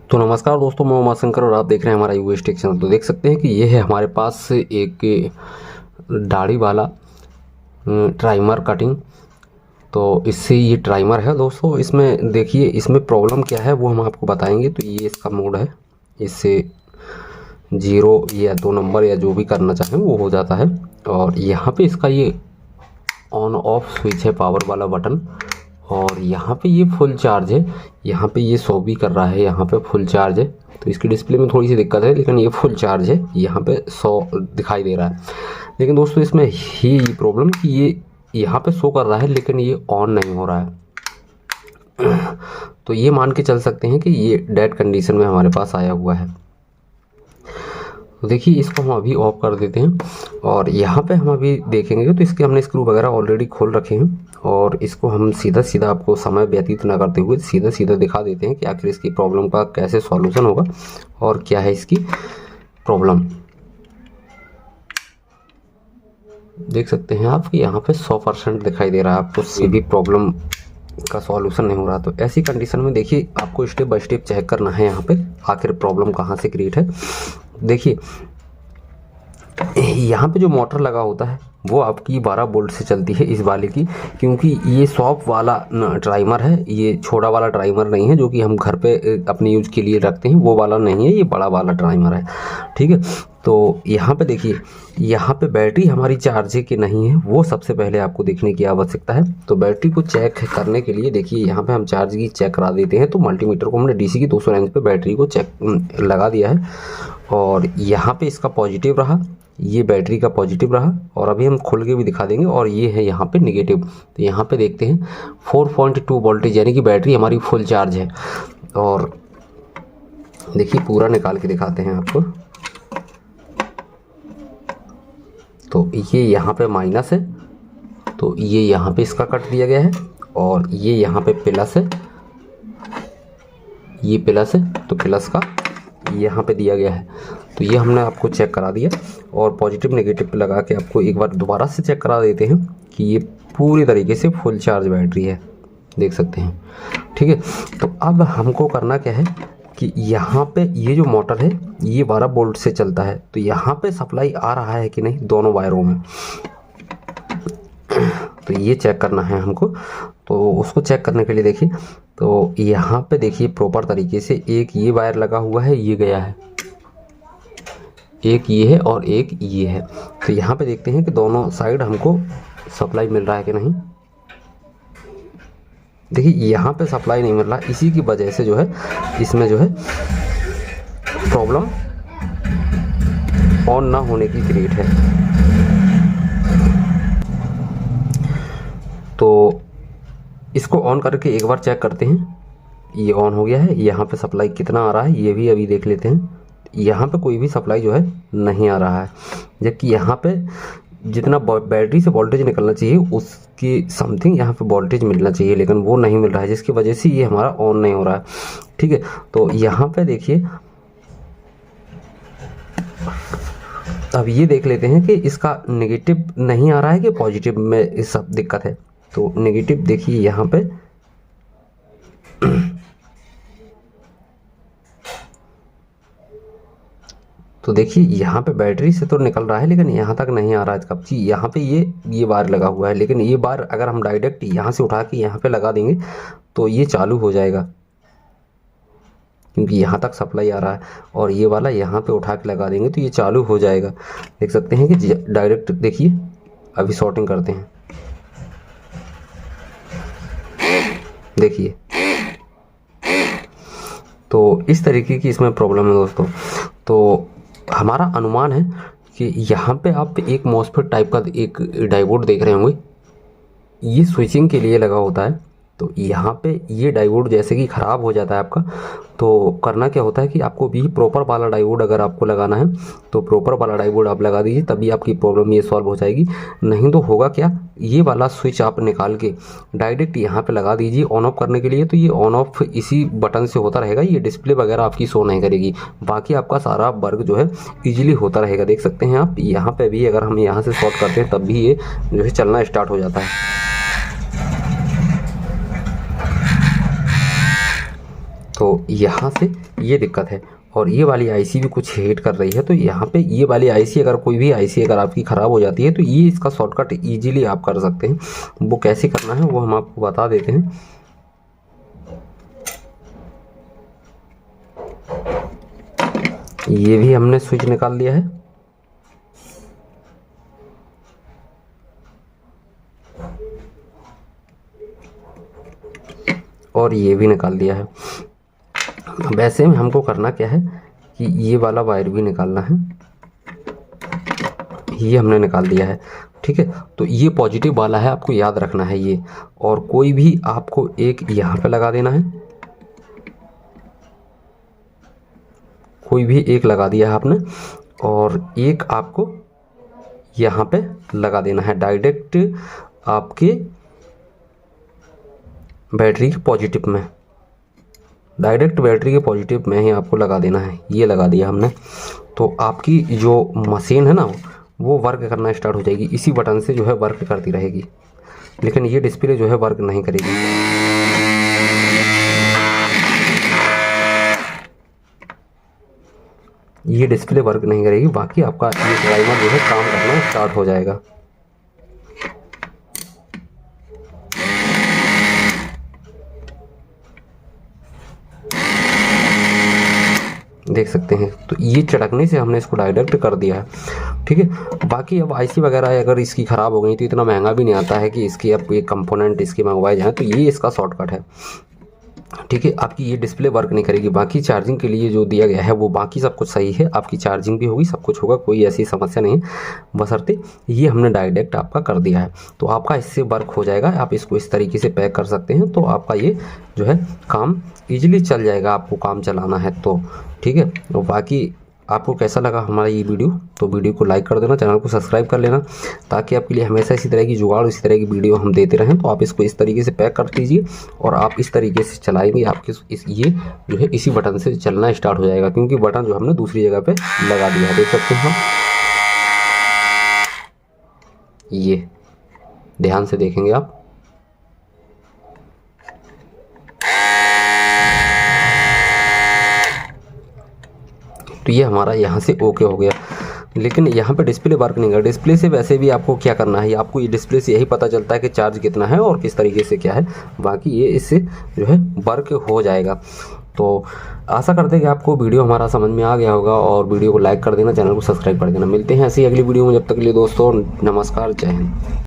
तो नमस्कार दोस्तों, मैं उमाशंकर और आप देख रहे हैं हमारा यूएस टेक चैनल। तो देख सकते हैं कि ये है हमारे पास एक दाढ़ी वाला ट्राइमर कटिंग। तो इससे ये ट्राइमर है दोस्तों। इसमें देखिए, इसमें प्रॉब्लम क्या है वो हम आपको बताएंगे। तो ये इसका मोड है, इससे 0 या 2 नंबर या जो भी करना चाहें वो हो जाता है। और यहाँ पे इसका ये ऑन ऑफ स्विच है, पावर वाला बटन। और यहाँ पे ये फुल चार्ज है, यहाँ पे ये 100 भी कर रहा है, यहाँ पे फुल चार्ज है। तो इसकी डिस्प्ले में थोड़ी सी दिक्कत है, लेकिन ये फुल चार्ज है, यहाँ पे 100 दिखाई दे रहा है। लेकिन दोस्तों इसमें ही प्रॉब्लम कि ये यहाँ पे शो कर रहा है लेकिन ये ऑन नहीं हो रहा है। तो ये मान के चल सकते हैं कि ये डेड कंडीशन में हमारे पास आया हुआ है। तो देखिए, इसको हम अभी ऑफ कर देते हैं और यहाँ पे हम अभी देखेंगे। तो इसके हमने स्क्रू वगैरह ऑलरेडी खोल रखे हैं और इसको हम सीधा सीधा, आपको समय व्यतीत ना करते हुए सीधा सीधा दिखा देते हैं कि आखिर इसकी प्रॉब्लम का कैसे सॉल्यूशन होगा और क्या है इसकी प्रॉब्लम। देख सकते हैं आप कि यहाँ पे 100% दिखाई दे रहा है आपको, कोई भी प्रॉब्लम का सॉल्यूशन नहीं हो रहा। तो ऐसी कंडीशन में देखिए, आपको स्टेप बाय स्टेप चेक करना है यहाँ पे आखिर प्रॉब्लम कहाँ से क्रिएट है। देखिए, यहाँ पे जो मोटर लगा होता है वो आपकी 12 वोल्ट से चलती है इस वाले की, क्योंकि ये शॉप वाला ट्राइमर है, ये छोटा वाला ट्राइमर नहीं है जो कि हम घर पे अपने यूज के लिए रखते हैं, वो वाला नहीं है, ये बड़ा वाला ट्राइमर है। ठीक है, तो यहाँ पे देखिए, यहाँ पे बैटरी हमारी चार्ज है कि नहीं है वो सबसे पहले आपको देखने की आवश्यकता है। तो बैटरी को चेक करने के लिए देखिए, यहाँ पे हम चार्ज की चेक करा देते हैं। तो मल्टीमीटर को हमने डीसी की 200 रेंज पे बैटरी को चेक लगा दिया है और यहाँ पे इसका पॉजिटिव रहा, ये बैटरी का पॉजिटिव रहा। और अभी हम खोल के भी दिखा देंगे। और ये है यहाँ पे नेगेटिव। तो यहाँ पे देखते हैं 4.2 वोल्टेज, यानी कि बैटरी हमारी फुल चार्ज है। और देखिए, पूरा निकाल के दिखाते हैं आपको। तो ये यहाँ पे माइनस है, तो ये यहाँ पे इसका कट दिया गया है। और ये यहाँ पे प्लस है, ये प्लस है, तो प्लस का यहाँ पे दिया गया है। तो ये हमने आपको चेक करा दिया और पॉजिटिव नेगेटिव पे लगा के आपको एक बार दोबारा से चेक करा देते हैं कि ये पूरी तरीके से फुल चार्ज बैटरी है। देख सकते हैं, ठीक है। तो अब हमको करना क्या है कि यहाँ पे ये जो मोटर है ये 12 वोल्ट से चलता है। तो यहाँ पे सप्लाई आ रहा है कि नहीं दोनों वायरों में, तो ये चेक करना है हमको। तो उसको चेक करने के लिए देखिए, तो यहाँ पे देखिए प्रॉपर तरीके से एक ये वायर लगा हुआ है, ये गया है, एक ये है और एक ये है। तो यहाँ पे देखते हैं कि दोनों साइड हमको सप्लाई मिल रहा है कि नहीं। देखिए, यहाँ पे सप्लाई नहीं मिल रहा, इसी की वजह से जो है इसमें जो है प्रॉब्लम ऑन ना होने की क्रिएट है। तो इसको ऑन करके एक बार चेक करते हैं। ये ऑन हो गया है, यहाँ पे सप्लाई कितना आ रहा है ये भी अभी देख लेते हैं। यहाँ पे कोई भी सप्लाई जो है नहीं आ रहा है, जबकि यहाँ पे जितना बैटरी से वोल्टेज निकलना चाहिए उसकी समथिंग यहाँ पे वोल्टेज मिलना चाहिए, लेकिन वो नहीं मिल रहा है, जिसकी वजह से ये हमारा ऑन नहीं हो रहा है। ठीक है, तो यहाँ पे देखिए, अब ये देख लेते हैं कि इसका नेगेटिव नहीं आ रहा है कि पॉजिटिव में इस सब दिक्कत है। तो नेगेटिव देखिए यहाँ पे तो देखिए, यहाँ पे बैटरी से तो निकल रहा है लेकिन यहाँ तक नहीं आ रहा है इसका। यहाँ पे ये बार लगा हुआ है, लेकिन ये बार अगर हम डायरेक्ट यहाँ से उठा के यहाँ पे लगा देंगे तो ये चालू हो जाएगा, क्योंकि यहाँ तक सप्लाई आ रहा है। और ये वाला यहाँ पे उठा के लगा देंगे तो ये चालू हो जाएगा। देख सकते हैं कि डायरेक्ट देखिए, अभी शॉर्टिंग करते हैं, देखिए। तो इस तरीके की इसमें प्रॉब्लम है दोस्तों। तो हमारा अनुमान है कि यहाँ पे आप एक मॉसफेट टाइप का एक डायोड देख रहे होंगे, ये स्विचिंग के लिए लगा होता है। तो यहाँ पे ये डायोड जैसे कि ख़राब हो जाता है आपका, तो करना क्या होता है कि आपको भी प्रॉपर वाला डायोड अगर आपको लगाना है तो प्रॉपर वाला डायोड आप लगा दीजिए, तभी आपकी प्रॉब्लम ये सॉल्व हो जाएगी। नहीं तो होगा क्या, ये वाला स्विच आप निकाल के डायरेक्ट यहाँ पे लगा दीजिए ऑन ऑफ करने के लिए। तो ये ऑन ऑफ इसी बटन से होता रहेगा, ये डिस्प्ले वगैरह आपकी शो नहीं करेगी, बाकी आपका सारा वर्क जो है ईजिली होता रहेगा। देख सकते हैं आप, यहाँ पे भी अगर हम यहाँ से शॉर्ट करते हैं तब भी ये जो है चलना स्टार्ट हो जाता है। तो यहाँ से ये दिक्कत है। और ये वाली आईसी भी कुछ हीट कर रही है, तो यहाँ पे ये वाली आईसी, अगर कोई भी आईसी अगर आपकी ख़राब हो जाती है तो ये इसका शॉर्टकट इजीली आप कर सकते हैं। वो कैसे करना है वो हम आपको बता देते हैं। ये भी हमने स्विच निकाल लिया है, और ये भी निकाल दिया है। वैसे में हमको करना क्या है कि ये वाला वायर भी निकालना है, ये हमने निकाल दिया है, ठीक है। तो ये पॉजिटिव वाला है, आपको याद रखना है ये। और कोई भी आपको एक यहाँ पे लगा देना है, कोई भी एक लगा दिया है आपने, और एक आपको यहाँ पे लगा देना है डायरेक्ट आपके बैटरी के पॉजिटिव में, डायरेक्ट बैटरी के पॉजिटिव में ही आपको लगा देना है। ये लगा दिया हमने, तो आपकी जो मशीन है ना वो वर्क करना स्टार्ट हो जाएगी, इसी बटन से जो है वर्क करती रहेगी। लेकिन ये डिस्प्ले जो है वर्क नहीं करेगी। ये डिस्प्ले वर्क नहीं करेगी, बाकी आपका ये टाइमर जो है काम करना स्टार्ट हो जाएगा। देख सकते हैं, तो ये चटकने से हमने इसको डायरेक्ट कर दिया है, ठीक है। बाकी अब आईसी वगैरह अगर इसकी ख़राब हो गई तो इतना महंगा भी नहीं आता है कि इसकी अब ये कंपोनेंट इसके मंगवाए जाएँ, तो ये इसका शॉर्टकट है, ठीक है। आपकी ये डिस्प्ले वर्क नहीं करेगी, बाकी चार्जिंग के लिए जो दिया गया है वो बाकी सब कुछ सही है, आपकी चार्जिंग भी होगी, सब कुछ होगा, कोई ऐसी समस्या नहीं है। बशर्ते ये हमने डायरेक्ट आपका कर दिया है, तो आपका इससे वर्क हो जाएगा। आप इसको इस तरीके से पैक कर सकते हैं, तो आपका ये जो है काम ईजिली चल जाएगा, आपको काम चलाना है तो, ठीक है। और बाकी आपको कैसा लगा हमारा ये वीडियो, तो वीडियो को लाइक कर देना, चैनल को सब्सक्राइब कर लेना, ताकि आपके लिए हमेशा इसी तरह की जुगाड़, इसी तरह की वीडियो हम देते रहें। तो आप इसको इस तरीके से पैक कर लीजिए और आप इस तरीके से चलाएंगे, आपके ये जो है इसी बटन से चलना स्टार्ट हो जाएगा, क्योंकि बटन जो हमने दूसरी जगह पे लगा दिया है, देख सकते हैं हम। ये ध्यान से देखेंगे आप, तो ये हमारा यहाँ से ओके हो गया। लेकिन यहाँ पे डिस्प्ले वर्क नहीं कर, डिस्प्ले से वैसे भी आपको क्या करना है, आपको ये डिस्प्ले से यही पता चलता है कि चार्ज कितना है और किस तरीके से क्या है, बाकी ये इससे जो है वर्क हो जाएगा। तो आशा करते हैं कि आपको वीडियो हमारा समझ में आ गया होगा, और वीडियो को लाइक कर देना, चैनल को सब्सक्राइब कर देना। मिलते हैं ऐसी अगली वीडियो में, जब तक के लिए दोस्तों नमस्कार, जय हिंद।